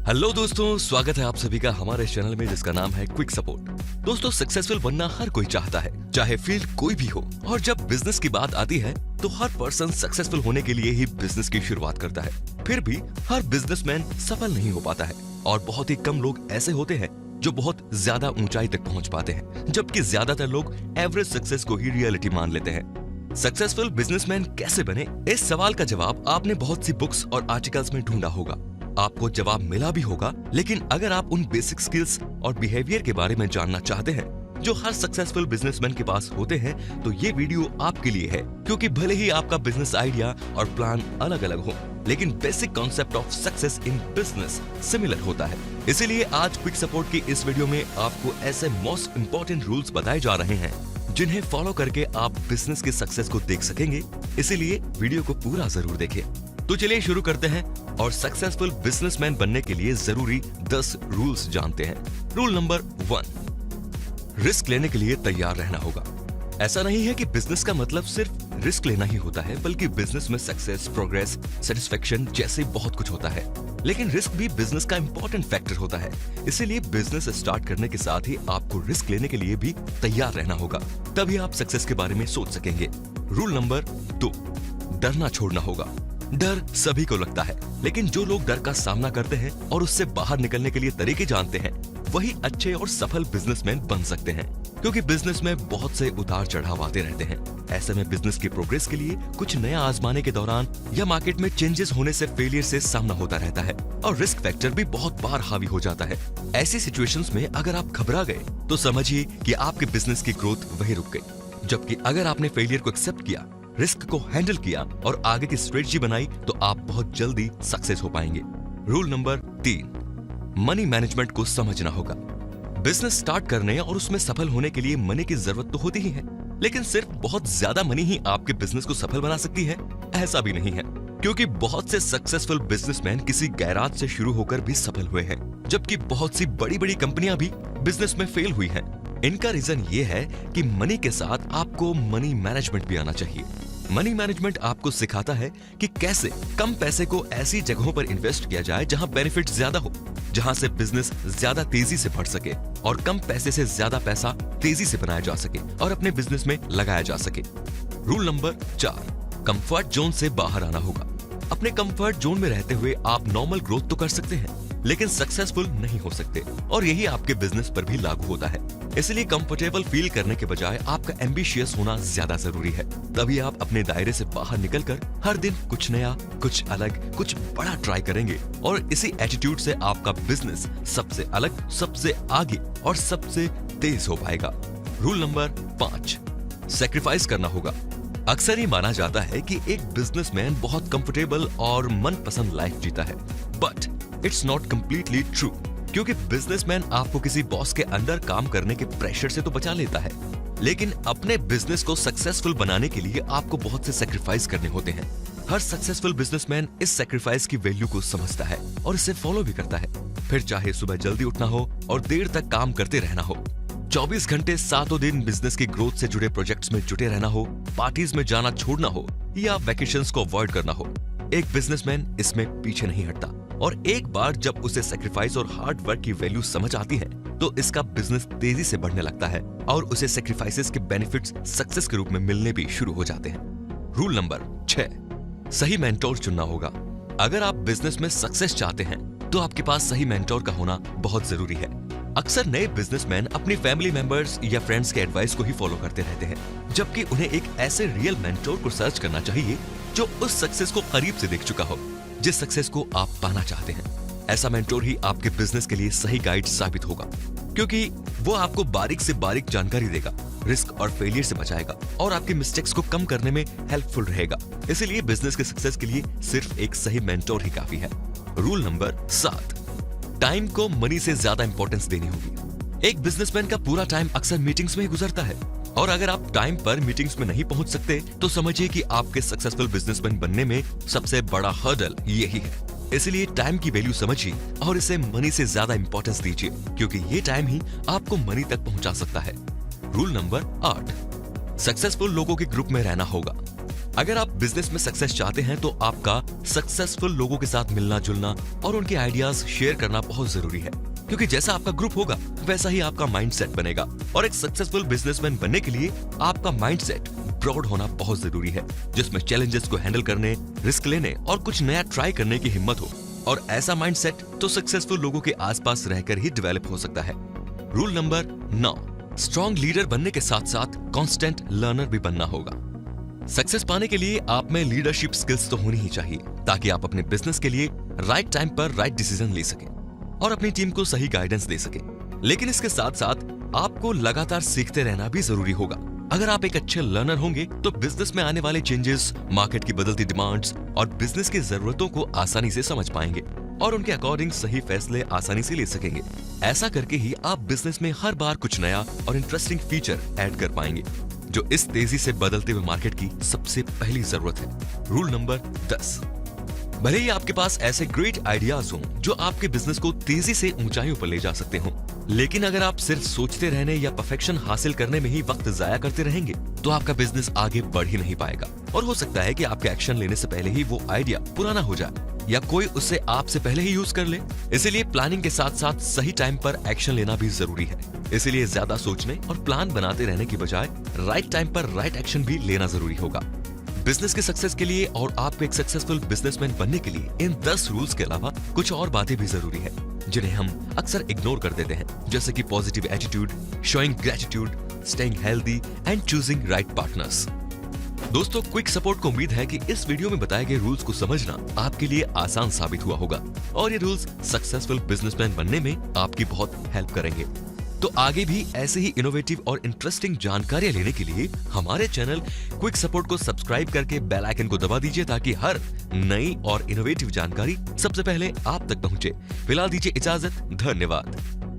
Hello दोस्तों, स्वागत है आप सभी का हमारे चैनल में जिसका नाम है क्विक सपोर्ट। दोस्तों, सक्सेसफुल बनना हर कोई चाहता है, चाहे फील्ड कोई भी हो। और जब बिजनेस की बात आती है तो हर पर्सन सक्सेसफुल होने के लिए ही बिजनेस की शुरुआत करता है। फिर भी हर बिजनेसमैन सफल नहीं हो पाता है और बहुत ही कम लोग ऐसे होते हैं जो बहुत ज्यादा ऊंचाई तक पहुंच पाते हैं, जबकि ज्यादातर लोग एवरेज सक्सेस को ही रियलिटी मान लेते हैं। सक्सेसफुल बिजनेसमैन कैसे बने, इस सवाल का जवाब आपने बहुत सी बुक्स और आर्टिकल्स में ढूंढा होगा। आपको जवाब मिला भी होगा, लेकिन अगर आप उन बेसिक स्किल्स और बिहेवियर के बारे में जानना चाहते हैं जो हर सक्सेसफुल बिजनेसमैन के पास होते हैं, तो ये वीडियो आपके लिए है। क्योंकि भले ही आपका बिजनेस आइडिया और प्लान अलग अलग हो, लेकिन basic concept of success in business similar होता है। इसीलिए आज क्विक सपोर्ट की इस वीडियो में आपको ऐसे मोस्ट इंपॉर्टेंट रूल्स बताए जा रहे हैं जिन्हें फॉलो करके आप बिजनेस के सक्सेस को देख सकेंगे। इसीलिए वीडियो को पूरा जरूर देखें। तो चलिए शुरू करते हैं और सक्सेसफुल बिजनेसमैन बनने के लिए जरूरी 10 रूल्स जानते हैं। रूल नंबर 1, रिस्क लेने के लिए तैयार रहना होगा। ऐसा नहीं है कि बिजनेस का मतलब सिर्फ रिस्क लेना ही होता है, बल्कि बिजनेस में सक्सेस, प्रोग्रेस, सेटिस्फेक्शन जैसे बहुत कुछ होता है। लेकिन रिस्क भी बिजनेस का इंपॉर्टेंट फैक्टर होता है। इसीलिए बिजनेस स्टार्ट करने के साथ ही आपको रिस्क लेने के लिए भी तैयार रहना होगा, तभी आप सक्सेस के बारे में सोच सकेंगे। रूल नंबर 2, डरना छोड़ना होगा। डर सभी को लगता है, लेकिन जो लोग डर का सामना करते हैं और उससे बाहर निकलने के लिए तरीके जानते हैं, वही अच्छे और सफल बिजनेसमैन बन सकते हैं। क्योंकि बिजनेस में बहुत से उतार चढ़ाव आते रहते हैं। ऐसे में बिजनेस की प्रोग्रेस के लिए कुछ नया आजमाने के दौरान या मार्केट में चेंजेस होने से फेलियर से सामना होता रहता है और रिस्क फैक्टर भी बहुत बार हावी हो जाता है। ऐसी सिचुएशंस में अगर आप घबरा गए तो समझिए कि आपके बिजनेस की ग्रोथ वही रुक गई। जबकि अगर आपने फेलियर को एक्सेप्ट किया, रिस्क को हैंडल किया और आगे की स्ट्रेटजी बनाई, तो आप बहुत जल्दी सक्सेस हो पाएंगे। रूल नंबर 3, मनी मैनेजमेंट को समझना होगा। बिजनेस स्टार्ट करने और उसमें सफल होने के लिए मनी की जरूरत तो होती ही है, लेकिन सिर्फ बहुत ज्यादा मनी ही आपके बिजनेस को सफल बना सकती है, ऐसा भी नहीं है। क्योंकि बहुत से सक्सेसफुल बिजनेसमैन किसी गैराज से शुरू होकर भी सफल हुए हैं, जबकि बहुत सी बड़ी बड़ी कंपनियां भी बिजनेस में फेल हुई हैं। इनका रीजन ये है कि मनी के साथ आपको मनी मैनेजमेंट भी आना चाहिए। मनी मैनेजमेंट आपको सिखाता है कि कैसे कम पैसे को ऐसी जगहों पर इन्वेस्ट किया जाए जहां बेनिफिट ज्यादा हो, जहां से बिजनेस ज्यादा तेजी से बढ़ सके और कम पैसे से ज्यादा पैसा तेजी से बनाया जा सके और अपने बिजनेस में लगाया जा सके। रूल नंबर 4, कंफर्ट जोन से बाहर आना होगा। अपने कंफर्ट जोन में रहते हुए आप नॉर्मल ग्रोथ तो कर सकते हैं, लेकिन सक्सेसफुल नहीं हो सकते, और यही आपके बिजनेस पर भी लागू होता है। इसलिए कंफर्टेबल फील करने के बजाय आपका एम्बिशियस होना ज्यादा जरूरी है। तभी आप अपने दायरे से बाहर निकलकर हर दिन कुछ नया, कुछ अलग, कुछ बड़ा ट्राई करेंगे और इसी एटीट्यूड से आपका बिजनेस सबसे अलग, सबसे आगे और सबसे तेज हो पाएगा। रूल नंबर 5, सैक्रिफाइस करना होगा। अक्सर ही माना जाता है कि एक बिजनेसमैन बहुत कंफर्टेबल और मनपसंद लाइफ जीता है, but it's not completely true. क्योंकि बिजनेसमैन आपको किसी बॉस के अंडर काम करने के प्रेशर से तो बचा लेता है, लेकिन अपने बिजनेस को सक्सेसफुल बनाने के लिए आपको बहुत से सैक्रिफाइस करने होते हैं। हर सक्सेसफुल बिजनेसमैन इस सैक्रिफाइस की वैल्यू को समझता है और इसे फॉलो भी करता है। फिर चाहे सुबह जल्दी उठना हो और देर तक काम करते रहना हो, 24 घंटे 7 दिन बिजनेस की ग्रोथ से जुड़े प्रोजेक्ट्स में जुटे रहना हो, पार्टीज में जाना छोड़ना हो या वेकेशंस को अवॉइड करना हो, एक बिजनेसमैन इसमें पीछे नहीं हटता। और एक बार जब उसे सैक्रिफाइस और हार्ड वर्क की वैल्यू समझ आती है, तो इसका बिजनेस तेजी से बढ़ने लगता है और उसे सैक्रिफाइसेस के बेनिफिट्स सक्सेस के रूप में मिलने भी शुरू हो जाते हैं। रूल नंबर 6, सही मेंटोर चुनना होगा। अगर आप बिजनेस में सक्सेस चाहते हैं तो आपके पास सही मेंटोर का होना बहुत जरूरी है। अक्सर नए बिजनेसमैन अपनी फैमिली मेंबर्स या फ्रेंड्स के एडवाइस को ही फॉलो करते रहते हैं, जबकि उन्हें एक ऐसे रियल मेंटोर को सर्च करना चाहिए जो उस सक्सेस को करीब से देख चुका हो, जिस सक्सेस को आप पाना चाहते हैं। ऐसा मेंटोर ही आपके बिजनेस के लिए सही गाइड साबित होगा, क्योंकि वो आपको बारीक से बारीक जानकारी देगा, रिस्क और फेलियर से बचाएगा और आपके मिस्टेक्स को कम करने में हेल्पफुल रहेगा। इसीलिए बिजनेस के सक्सेस के लिए सिर्फ एक सही मेंटोर ही काफी है। रूल नंबर 7, टाइम को मनी से ज्यादा इंपॉर्टेंस देनी होगी। एक बिजनेसमैन का पूरा टाइम अक्सर मीटिंग्स में ही गुजरता है, और अगर आप टाइम पर मीटिंग्स में नहीं पहुंच सकते तो समझिए कि आपके सक्सेसफुल बिजनेसमैन बनने में सबसे बड़ा हर्डल यही है। इसलिए टाइम की वैल्यू समझिए और इसे मनी से ज्यादा इंपॉर्टेंस दीजिए, क्योंकि ये टाइम ही आपको मनी तक पहुंचा सकता है। रूल नंबर 8, सक्सेसफुल लोगों के ग्रुप में रहना होगा। अगर आप बिजनेस में सक्सेस चाहते हैं तो आपका सक्सेसफुल लोगों के साथ मिलना जुलना और उनके आइडियाज शेयर करना बहुत जरूरी है, क्योंकि जैसा आपका ग्रुप होगा वैसा ही आपका माइंडसेट बनेगा। और एक सक्सेसफुल बिजनेसमैन बनने के लिए आपका माइंडसेट ब्रॉड होना बहुत जरूरी है, जिसमें चैलेंजेस को हैंडल करने, रिस्क लेने और कुछ नया ट्राई करने की हिम्मत हो। और ऐसा माइंडसेट तो सक्सेसफुल लोगों के आसपास रहकर ही डेवलप हो सकता है। रूल नंबर 9, स्ट्रॉन्ग लीडर बनने के साथ साथ कांस्टेंट लर्नर भी बनना होगा। सक्सेस पाने के लिए आप में लीडरशिप स्किल्स तो होनी ही चाहिए, ताकि आप अपने बिजनेस के लिए राइट टाइम पर राइट डिसीजन ले सकें और अपनी टीम को सही गाइडेंस दे सकें। लेकिन इसके साथ साथ आपको लगातार सीखते रहना भी जरूरी होगा। अगर आप एक अच्छे लर्नर होंगे तो बिजनेस में आने वाले चेंजेस, मार्केट की बदलती डिमांड्स और बिजनेस की जरूरतों को आसानी से समझ पाएंगे और उनके अकॉर्डिंग सही फैसले आसानी से ले सकेंगे। ऐसा करके ही आप बिजनेस में हर बार कुछ नया और इंटरेस्टिंग फीचर ऐड कर पाएंगे, जो इस तेजी से बदलते हुए मार्केट की सबसे पहली जरूरत है। रूल नंबर 10, भले ही आपके पास ऐसे ग्रेट आइडियाज हों जो आपके बिजनेस को तेजी से ऊंचाइयों पर ले जा सकते हों, लेकिन अगर आप सिर्फ सोचते रहने या परफेक्शन हासिल करने में ही वक्त जाया करते रहेंगे तो आपका बिजनेस आगे बढ़ ही नहीं पाएगा और हो सकता है कि आपके एक्शन लेने से पहले ही वो आइडिया पुराना हो जाए या कोई उसे आपसे पहले ही यूज कर ले। इसीलिए प्लानिंग के साथ साथ सही टाइम पर एक्शन लेना भी जरूरी है। इसीलिए ज्यादा सोचने और प्लान बनाते रहने की बजाय राइट टाइम पर राइट एक्शन भी लेना जरूरी होगा। बिजनेस के सक्सेस के लिए और आपको एक सक्सेसफुल बिजनेसमैन बनने के लिए इन 10 रूल्स के अलावा कुछ और बातें भी जरूरी है, जिन्हें हम अक्सर इग्नोर कर देते हैं, जैसे कि positive attitude, showing gratitude, staying healthy and choosing right partners. दोस्तों, क्विक सपोर्ट को उम्मीद है कि इस वीडियो में बताए गए रूल्स को समझना आपके लिए आसान साबित हुआ होगा और ये रूल्स सक्सेसफुल बिजनेसमैन बनने में आपकी बहुत हेल्प करेंगे। तो आगे भी ऐसे ही इनोवेटिव और इंटरेस्टिंग जानकारियां लेने के लिए हमारे चैनल क्विक सपोर्ट को सब्सक्राइब करके बेल आइकन को दबा दीजिए, ताकि हर नई और इनोवेटिव जानकारी सबसे पहले आप तक पहुंचे। फिलहाल दीजिए इजाजत, धन्यवाद।